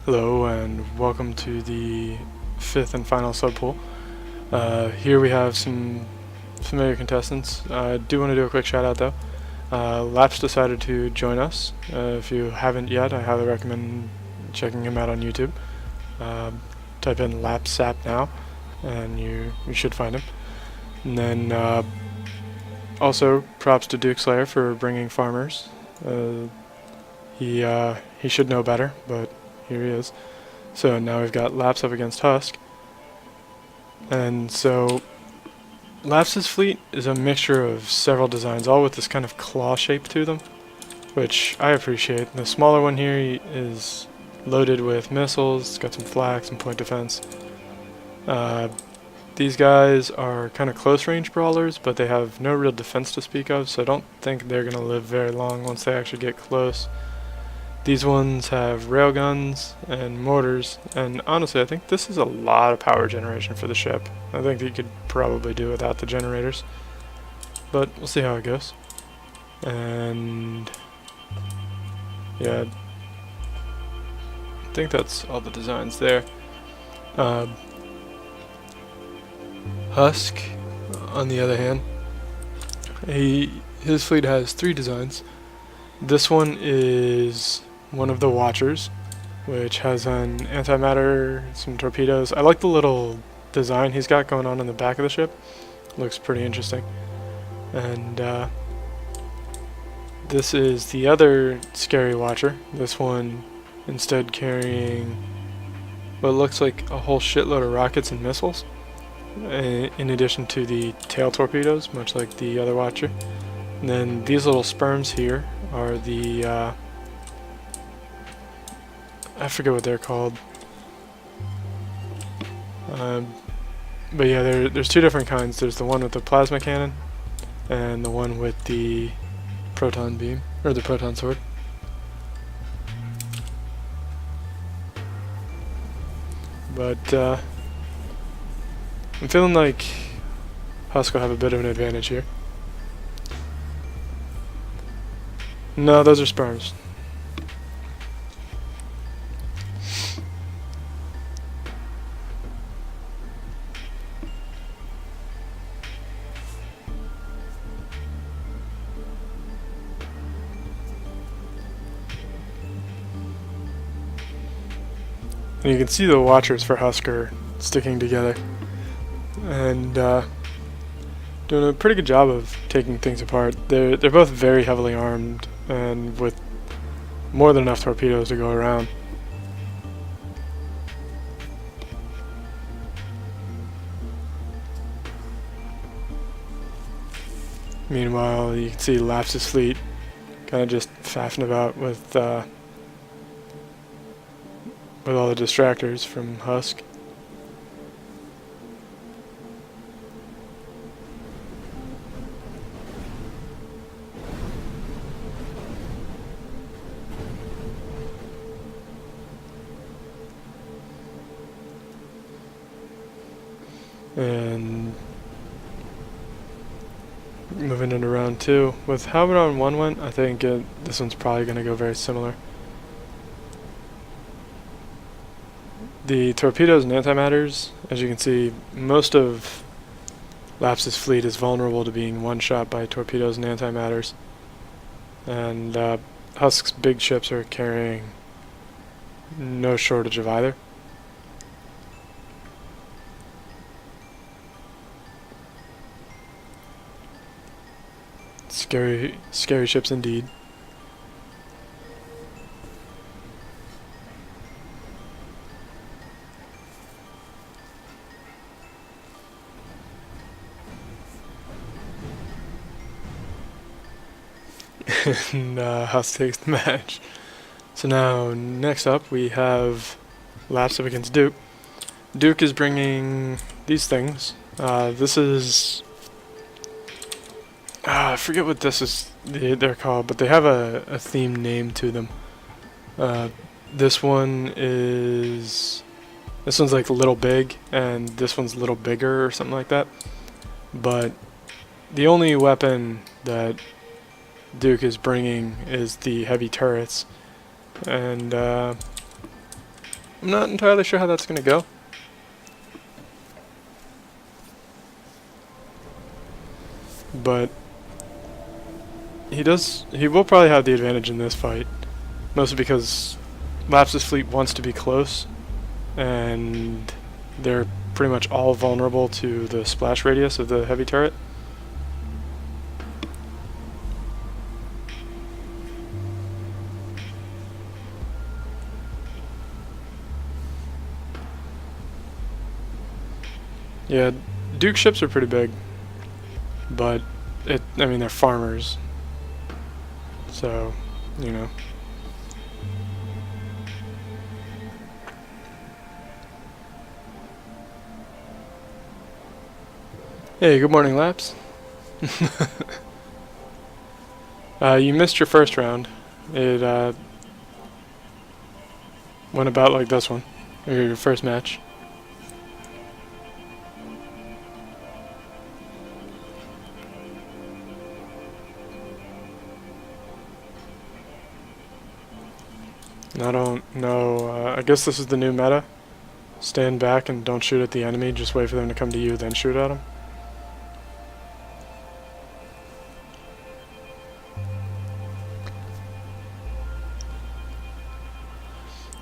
Hello and welcome to the fifth and final subpool. Here we have some familiar contestants. I do want to do a quick shout out though. Lapus decided to join us. If you haven't yet, I highly recommend checking him out on YouTube. Type in Lapsap now and you should find him. And then also props to Duke Slayer for bringing farmers. He should know better, but here he is. So now we've got Lapus up against Husk. And so Lapus's fleet is a mixture of several designs, all with this kind of claw shape to them, which I appreciate. The smaller one here is loaded with missiles, it's got some flak, some point defense. These guys are kind of close range brawlers, but they have no real defense to speak of, so I don't think they're going to live very long once they actually get close. These ones have railguns and mortars, and honestly I think this is a lot of power generation for the ship. I think you could probably do without the generators, but we'll see how it goes. And yeah, I think that's all the designs there. Husk, on the other hand, his fleet has 3 designs. This one is one of the Watchers, which has an antimatter, some torpedoes. I like the little design he's got going on in the back of the ship. Looks pretty interesting. And this is the other scary Watcher. This one instead carrying what looks like a whole shitload of rockets and missiles, in addition to the tail torpedoes, much like the other Watcher. And then these little sperms here are the I forget what they're called. But yeah, there's 2 different kinds. There's the one with the plasma cannon and the one with the proton beam, or the proton sword. But I'm feeling like Husk will have a bit of an advantage here. No, those are sperms. And you can see the Watchers for Husk are sticking together and doing a pretty good job of taking things apart. They're both very heavily armed and with more than enough torpedoes to go around. Meanwhile, you can see Lapus's fleet kind of just faffing about with all the distractors from Husk. And moving into round 2. With how round 1 went, I think this one's probably going to go very similar. The torpedoes and antimatters, as you can see, most of Lapus's fleet is vulnerable to being one-shot by torpedoes and antimatters. And Husk's big ships are carrying no shortage of either. Scary ships indeed. And Husk takes the match. So now, next up, we have Lapus up against Duke. Duke is bringing these things. This is... I forget what they're called, but they have a themed name to them. This one's like Little Big, and this one's Little Bigger, or something like that. But the only weapon that Duke is bringing is the heavy turrets, and I'm not entirely sure how that's going to go. But he will probably have the advantage in this fight. Mostly because Lapus' fleet wants to be close, and they're pretty much all vulnerable to the splash radius of the heavy turret. Yeah, Duke ships are pretty big, but I mean, they're farmers, so, you know. Hey, good morning, Laps. You missed your first round. It went about like this one, your first match. I don't know. I guess this is the new meta. Stand back and don't shoot at the enemy. Just wait for them to come to you, then shoot at them.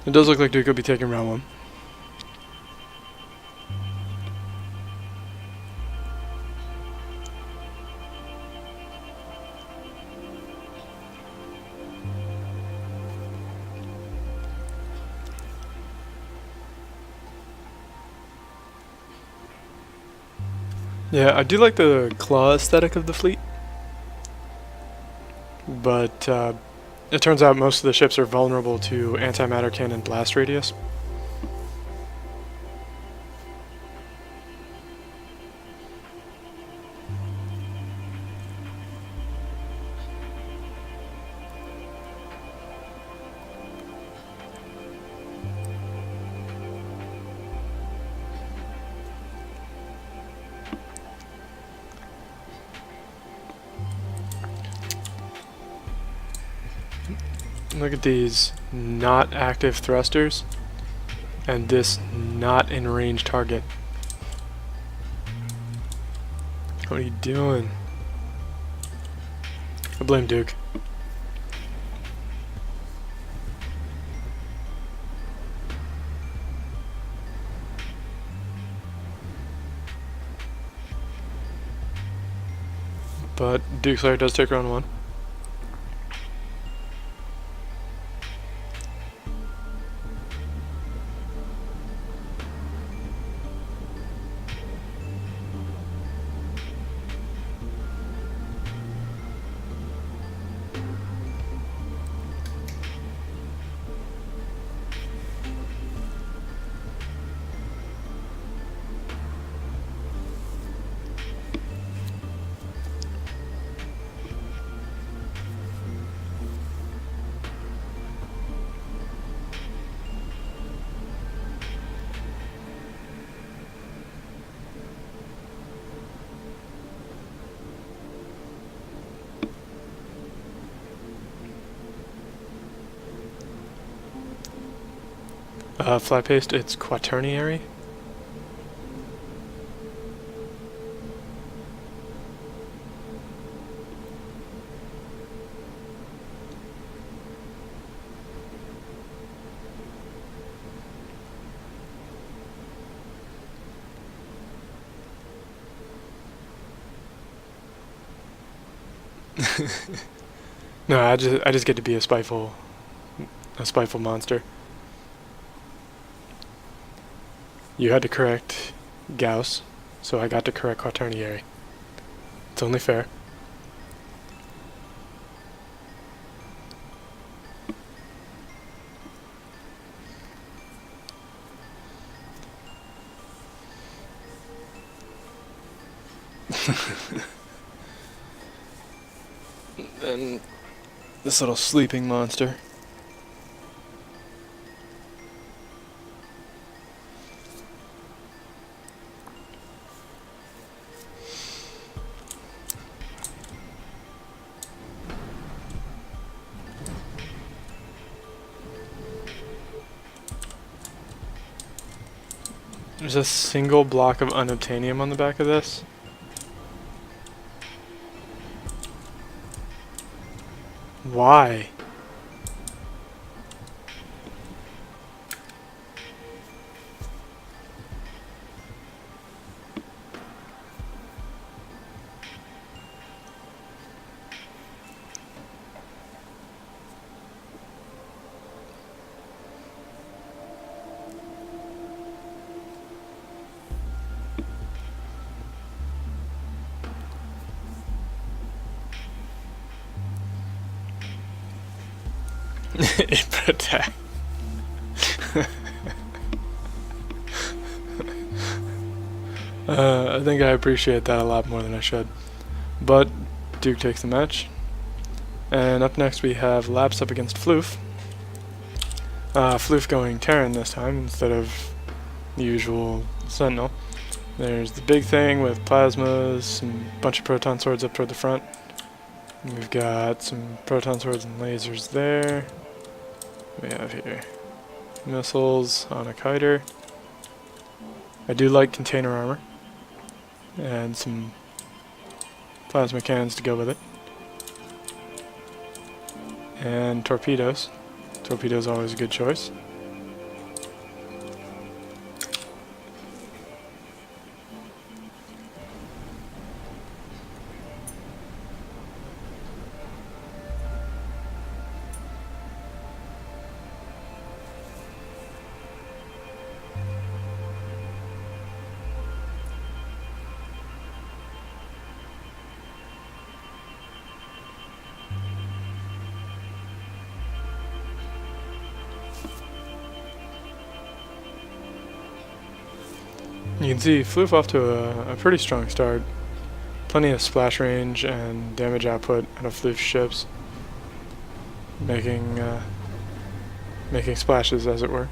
It does look like Duke could be taking round one. Yeah, I do like the claw aesthetic of the fleet, but it turns out most of the ships are vulnerable to antimatter cannon blast radius. Look at these not active thrusters and this not in range target. What are you doing? I blame Duke. But Duke Slayer does take round one. Flat paste, it's quaternary. No, I just get to be a spiteful monster. You had to correct Gauss, so I got to correct quaternary. It's only fair. And this little sleeping monster. There's a single block of unobtainium on the back of this. Why? Input attack. I think I appreciate that a lot more than I should. But Duke takes the match. And up next we have Lapus up against Floof. Floof going Terran this time instead of the usual Sentinel. There's the big thing with plasmas, some bunch of proton swords up toward the front. We've got some proton swords and lasers there. We have here missiles on a kiter. I do like container armor. And some plasma cannons to go with it. And torpedoes. Torpedoes always a good choice. You can see Floof off to a pretty strong start. Plenty of splash range and damage output out of Floof's ships. Making splashes, as it were.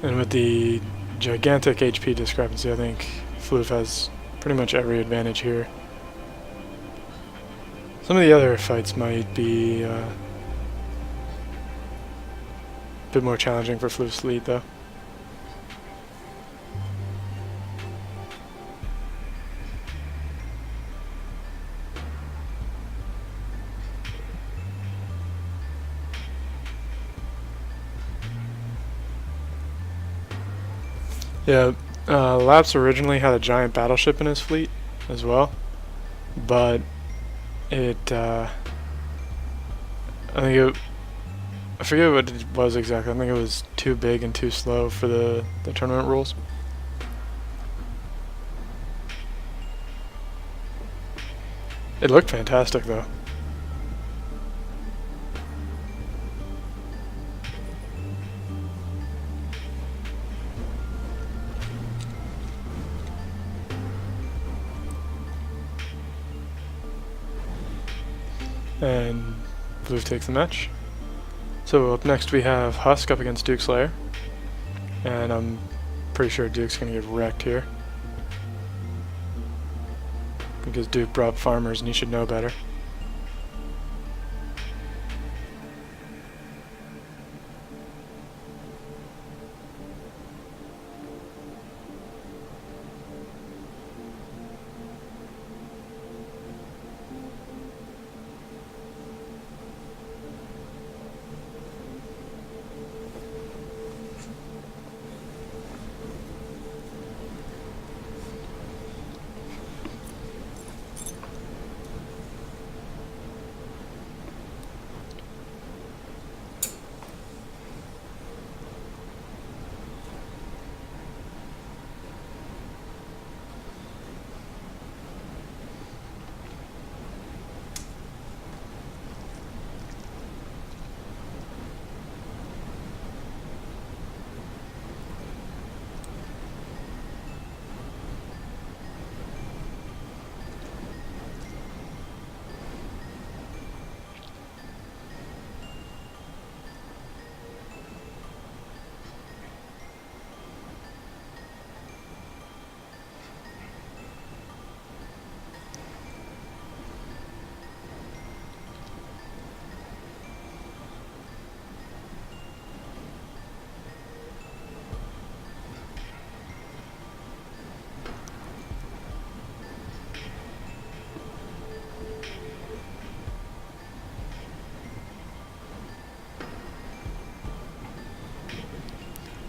And with the gigantic HP discrepancy, I think Floof has pretty much every advantage here. Some of the other fights might be a bit more challenging for Floof's lead, though. Yeah, Lapus originally had a giant battleship in his fleet as well, but I forget what it was exactly. I think it was too big and too slow for the tournament rules. It looked fantastic, though. And Blue takes the match. So up next we have Husk up against Duke Slayer. And I'm pretty sure Duke's going to get wrecked here. Because Duke brought farmers and he should know better.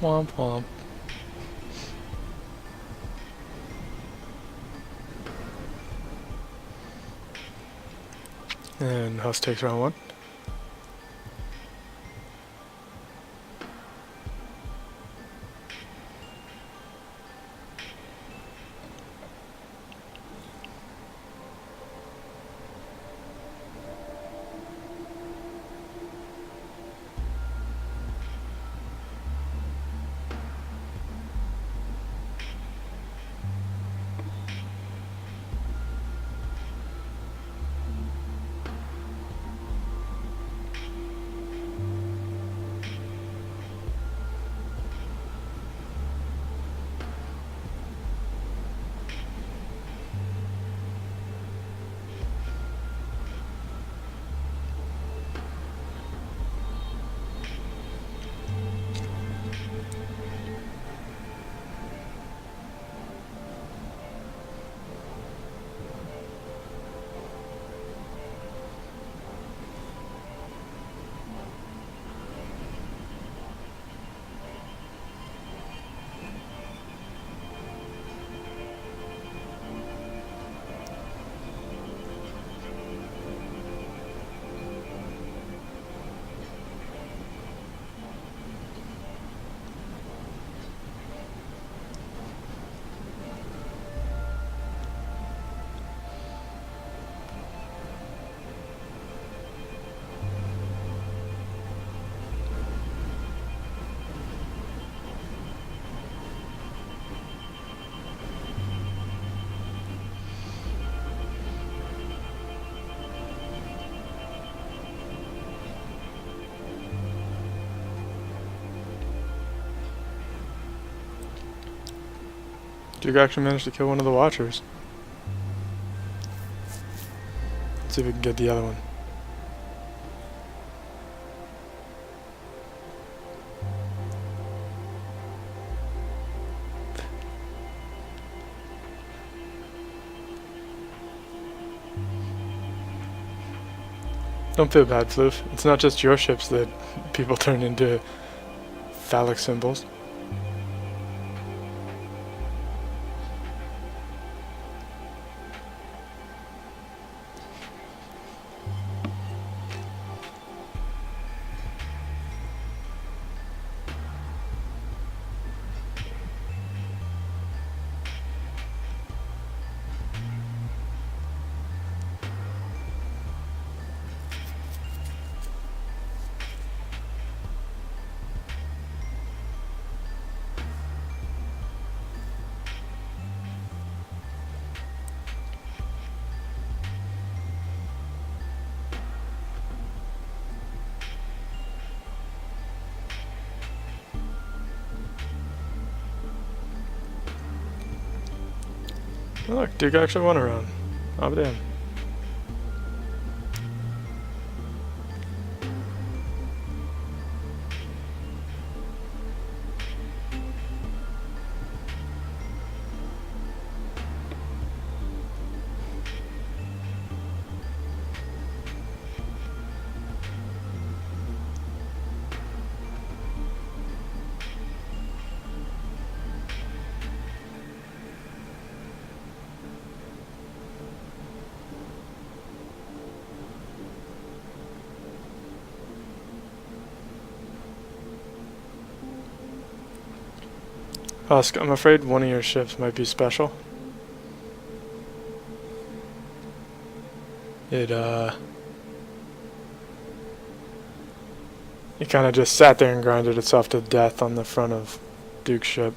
Womp womp. And Husk takes round 1. Duke actually managed to kill one of the Watchers. Let's see if we can get the other one. Don't feel bad, Floof. It's not just your ships that people turn into phallic symbols. Oh, look, Duke actually won a round. Oh, damn. Husk, I'm afraid one of your ships might be special. It kind of just sat there and grinded itself to death on the front of Duke's ship.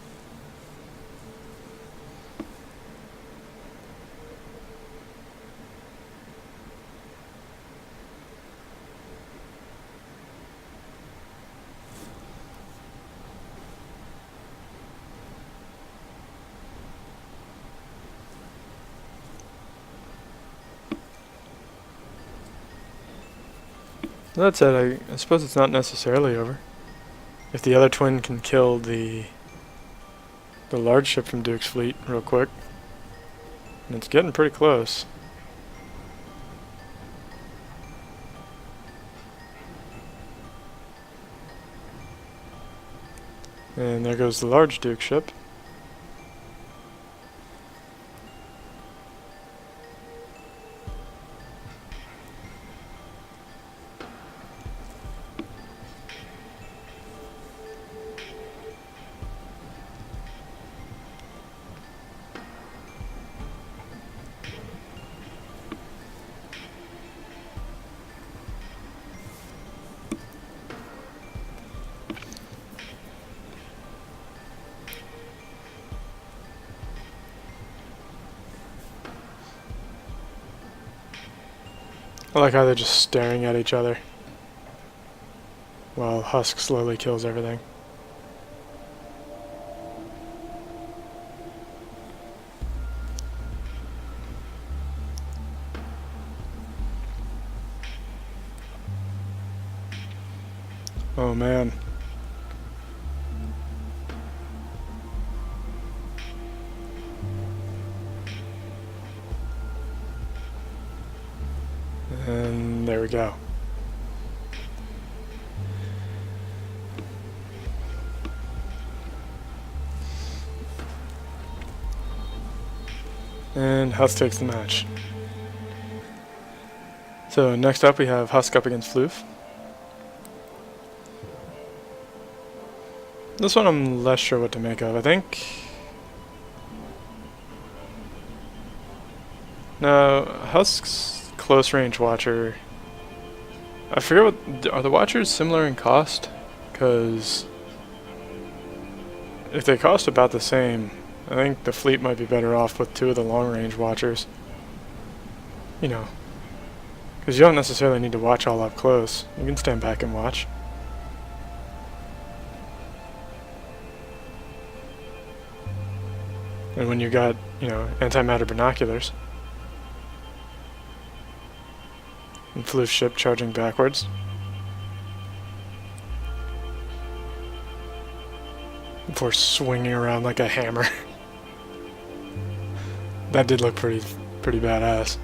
That said, I suppose it's not necessarily over. If the other twin can kill the large ship from Duke's fleet real quick. And it's getting pretty close. And there goes the large Duke ship. I like how they're just staring at each other while Husk slowly kills everything. Oh man. And there we go. And Husk takes the match. So next up we have Husk up against Floof. This one I'm less sure what to make of. I think... No, Husk's close range watcher... I forget what... Are the watchers similar in cost? Because... if they cost about the same, I think the fleet might be better off with two of the long range watchers. You know. Because you don't necessarily need to watch all up close. You can stand back and watch. And when you got, you know, antimatter binoculars. And Floof's ship charging backwards. Before swinging around like a hammer. That did look pretty badass.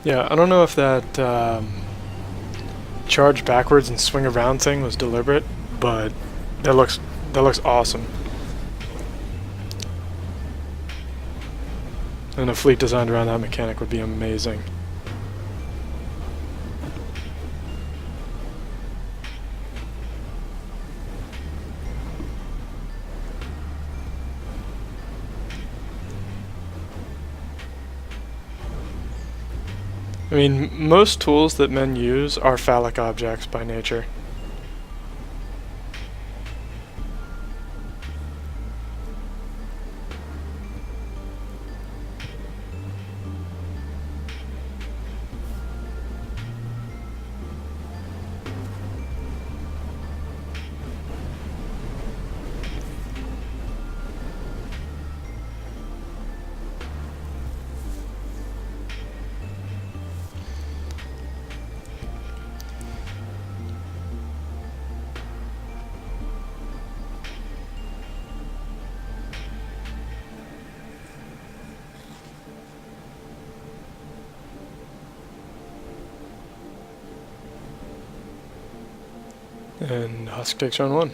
Yeah, I don't know if that charge backwards and swing around thing was deliberate, but that looks awesome. And a fleet designed around that mechanic would be amazing. I mean, most tools that men use are phallic objects by nature. And Husk takes round one.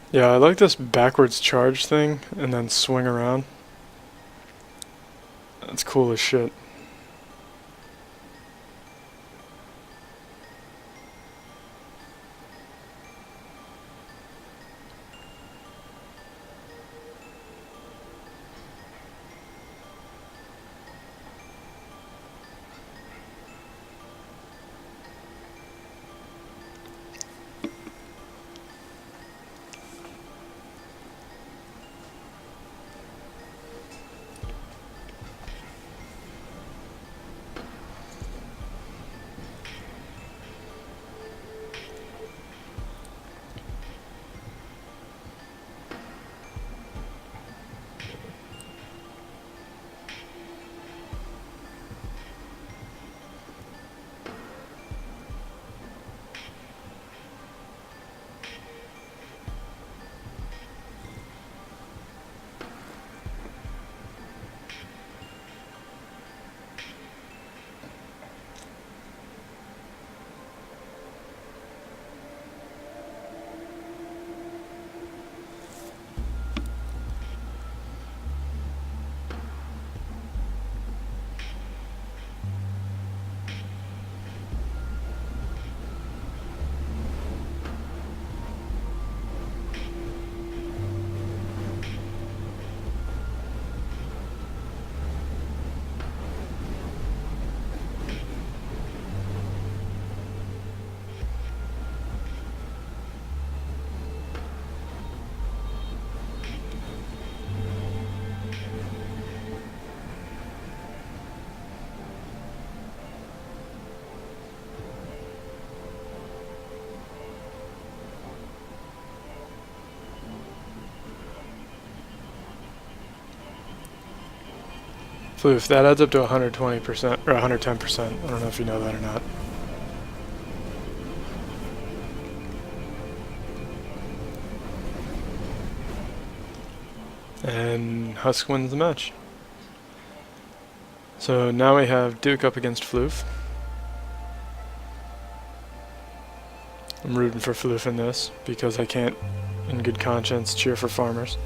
Yeah, I like this backwards charge thing and then swing around. That's cool as shit. Floof, that adds up to 120% or 110%. I don't know if you know that or not. And Husk wins the match. So now we have Duke up against Floof. I'm rooting for Floof in this because I can't, in good conscience, cheer for farmers.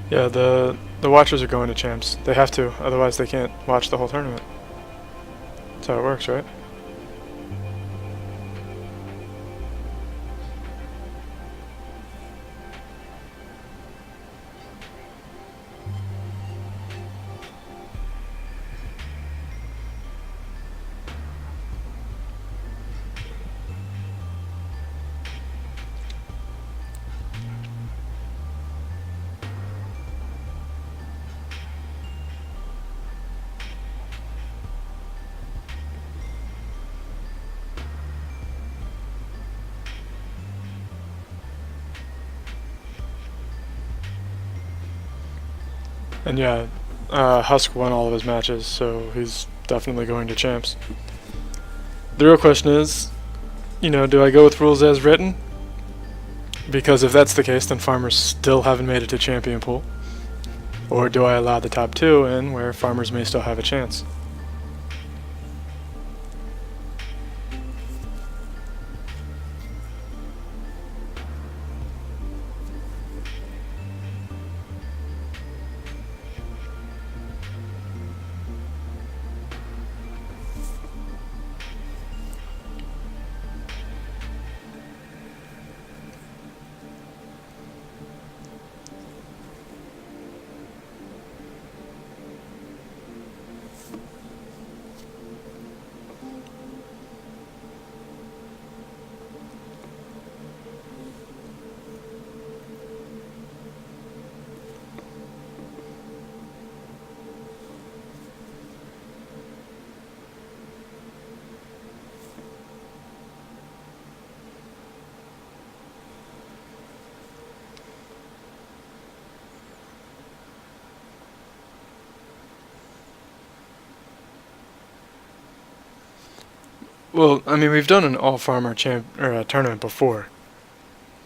Yeah, the watchers are going to champs. They have to, otherwise they can't watch the whole tournament. That's how it works, right? And yeah, Husk won all of his matches, so he's definitely going to champs. The real question is, you know, do I go with rules as written? Because if that's the case, then farmers still haven't made it to champion pool. Or do I allow the top two in, where farmers may still have a chance? Well, I mean, we've done an all-farmer tournament before.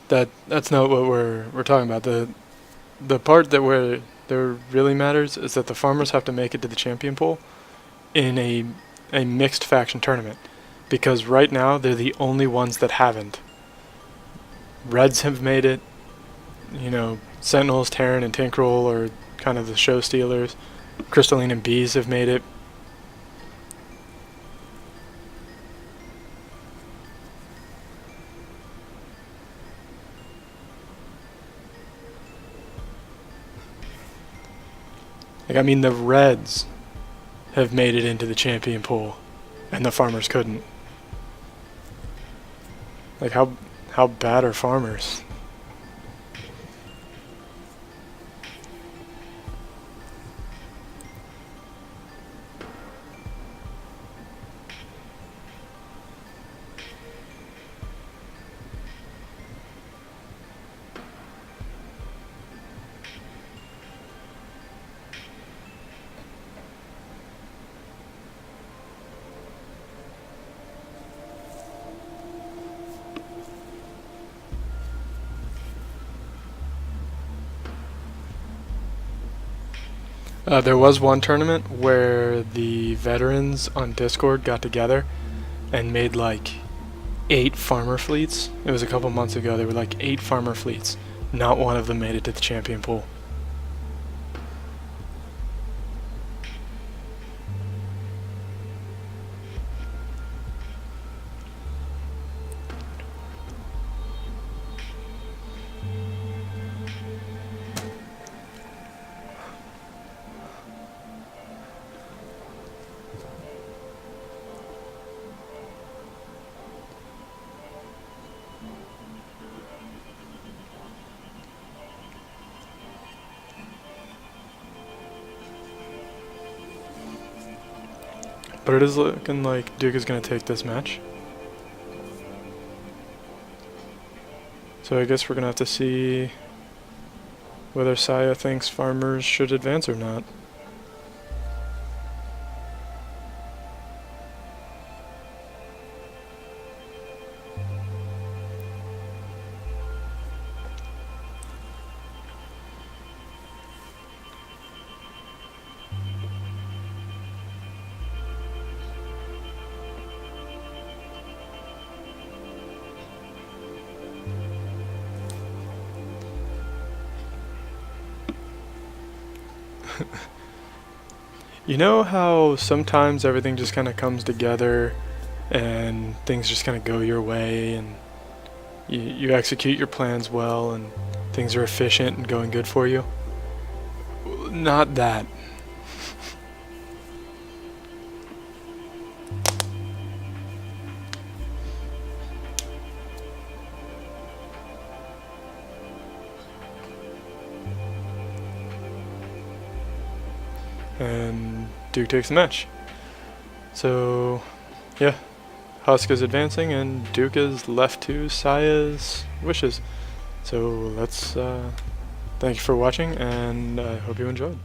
That's not what we're talking about. The part that really matters is that the farmers have to make it to the champion pool in a mixed faction tournament, because right now they're the only ones that haven't. Reds have made it. You know, Sentinels, Terran, and Tinkerol are kind of the show stealers. Crystalline and Bees have made it. Like, I mean, the Reds have made it into the champion pool, and the farmers couldn't. Like, how bad are farmers? There was one tournament where the veterans on Discord got together and made like 8 farmer fleets. It was a couple months ago. There were like 8 farmer fleets. Not one of them made it to the champion pool. But it is looking like Duke is going to take this match. So I guess we're going to have to see whether Saya thinks farmers should advance or not. You know how sometimes everything just kind of comes together and things just kind of go your way and you execute your plans well and things are efficient and going good for you? Not that. And Duke takes the match. So, yeah, Husk is advancing and Duke is left to Saya's wishes. So let's thank you for watching, and I hope you enjoyed.